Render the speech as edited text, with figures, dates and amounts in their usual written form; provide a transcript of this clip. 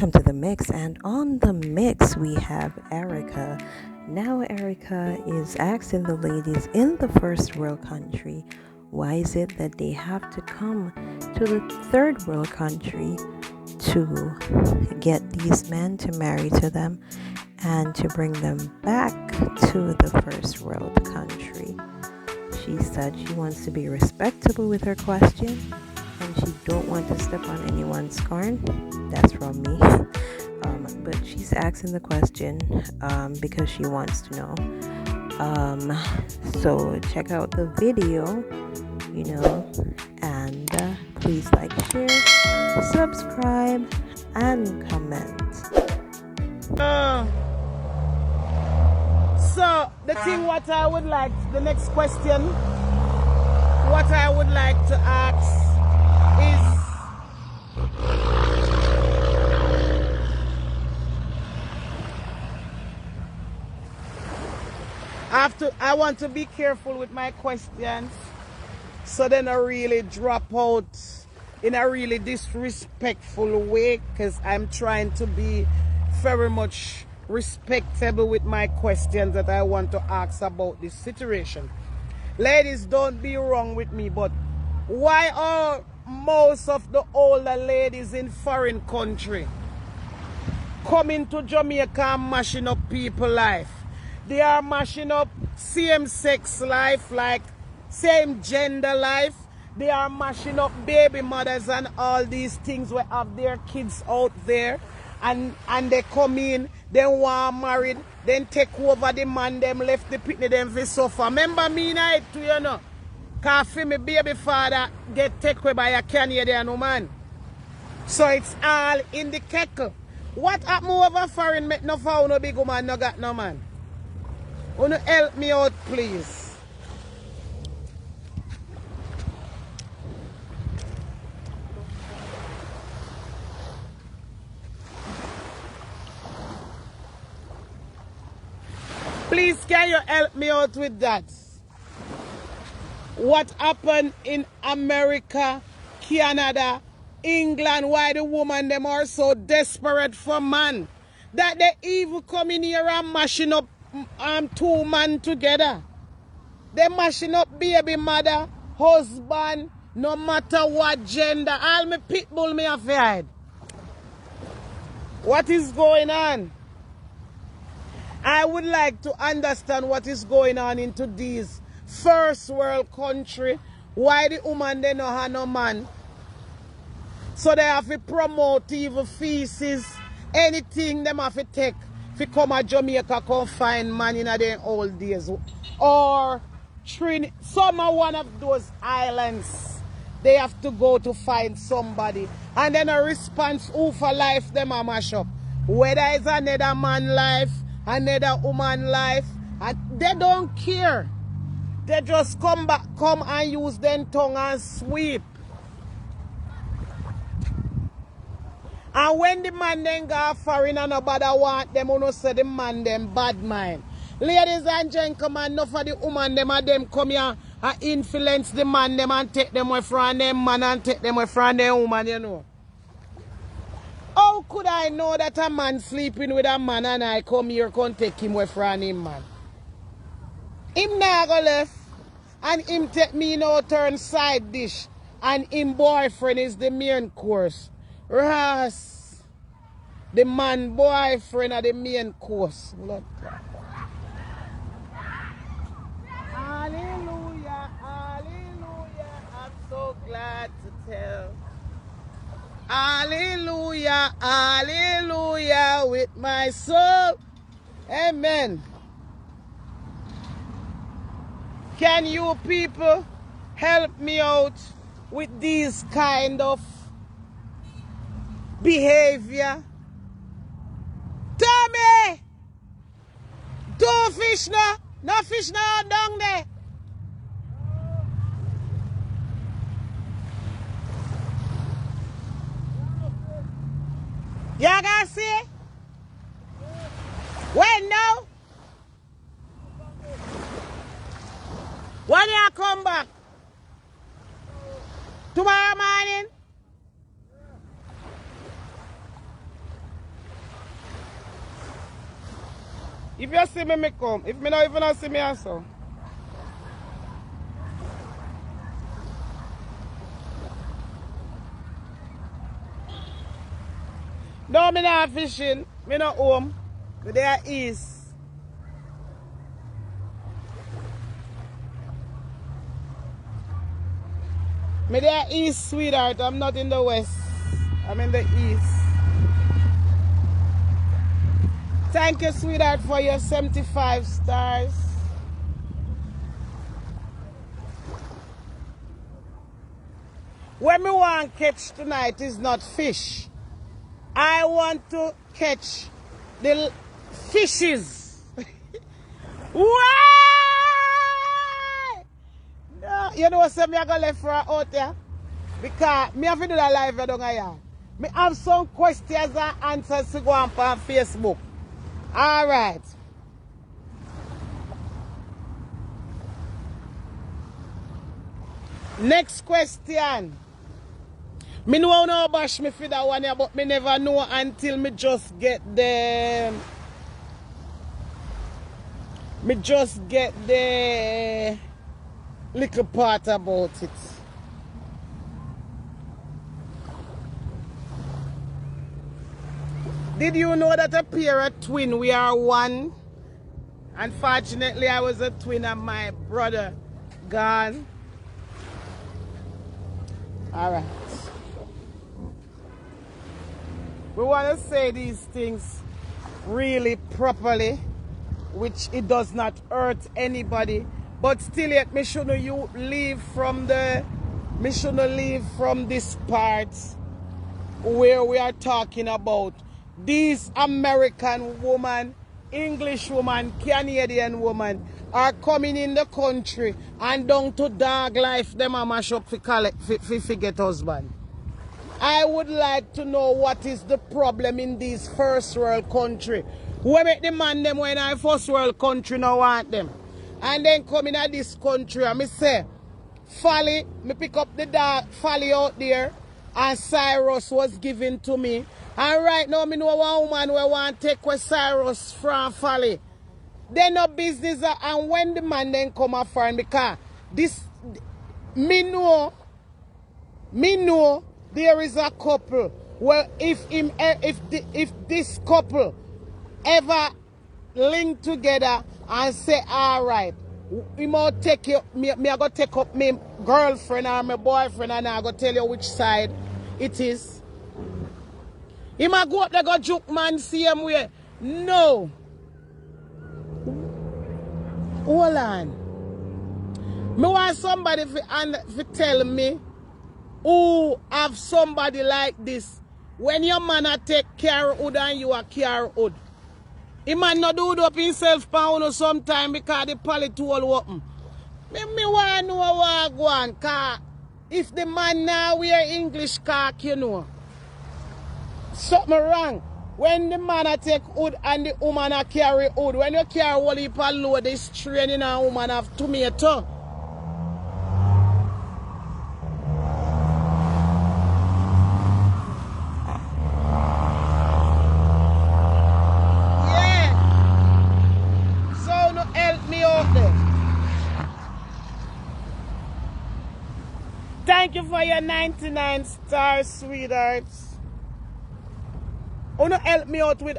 welcome to the mix. And on the mix, we have Erica. Now, Erica is asking the ladies in the first world country, why is it that they have to come to the third world country to get these men to marry to them and to bring them back to the first world country? She said she wants to be respectable with her question and she don't want to step on anyone's corn. That's from me. But she's asking the question because she wants to know. So check out the video, and please like, share, subscribe, and comment. So the thing what I would like, the next question, what I would like to ask is, I want to be careful with my questions so they don't really drop out in a really disrespectful way, because I'm trying to be very much respectable with my questions that I want to ask about this situation. Ladies, don't be wrong with me, but why are most of the older ladies in foreign country coming to Jamaica and mashing up people's life? They are mashing up same-sex life, like same-gender life. They are mashing up baby mothers and all these things where have their kids out there. And they come in, they want married, then take over the man, them left the pitney, them for suffer. Remember me night too, you know? Because for me baby father get taken away by a Canadian woman. So it's all in the kettle. What happened over foreign make no found no big woman, no got no man? Wanna help me out, please? Please, can you help me out with that? What happened in America, Canada, England, why the woman them are so desperate for man that they even come in here and mashing up two men together. They mashing up baby mother, husband, no matter what gender. All me pitbull me afraid. What is going on? I would like to understand what is going on into these first world country. Why the woman they no have no man? So they have to promote even feces, anything them have to take to come to Jamaica, come find man in their old days. Or some of one of those islands they have to go to find somebody. And then a response who for life them a mash up. Whether it's another man life, another woman life, and they don't care. They just come and use their tongue and sweep. And when the man then go foreign and nobody want them, you say the man them bad mind. Ladies and gentlemen, enough of the woman them and them come here and influence the man them and take them away from them man and take them away from them woman, you know. How could I know that a man sleeping with a man and I come here and take him away from him, man? Him now go left and him take me now turn side dish and him boyfriend is the main course. Ras, the man boyfriend are the main course. Hallelujah, hallelujah, I'm so glad to tell. Hallelujah, hallelujah, with my soul. Amen. Can you people help me out with these kind of behavior? Tommy! Two fish now. No fish now down there. Y'all gonna see? When now? When you come back? Tomorrow morning? If you see me, me come. If me not even not see me also. No, me not fishing. Me not home. Me there east. Me there east, sweetheart. I'm not in the west. I'm in the east. Thank you, sweetheart, for your 75 stars. What me want to catch tonight is not fish. I want to catch the fishes. Why? No, you know what? Me I go left for out there because me have to do that live down here. Me have some questions and answers to go on Facebook. All right. Next question. Me know no bash me for that one here, but me never know until me just get the little part about it. Did you know that a pair of twin we are one? Unfortunately, I was a twin and my brother gone. All right. We want to say these things really properly, which it does not hurt anybody, but still yet me shouldn't leave from this part where we are talking about these American women, English woman, Canadian woman are coming in the country and down to dog life them a mash up for get husband. I would like to know what is the problem in these first world country. Who make the man them when I first world country now want them. And then come in at this country and me say, Folly, me pick up the dog Folly out there and Cyrus was given to me. And right now me know one woman who want to take with Cyrus from Folly. They no business and when the man then come a foreign because this me know there is a couple where if this couple ever link together and say all right, we might take you, me I go take up my girlfriend or my boyfriend and I go tell you which side it is. He might go up there go joke man same way. No. Hold on. Me want somebody to tell me who have somebody like this. When your man a take care of and you are care of. He might not do it up himself pound sometime because the pallet all open. Me want to know what go on. Cause if the man now wear English cock, you know. Something wrong. When the man a take wood and the woman a carry wood, when you carry all heap of load, the strain in a woman have tomato. Yeah. So no help me out there. Thank you for your 99 stars, sweethearts. Oh no help me out with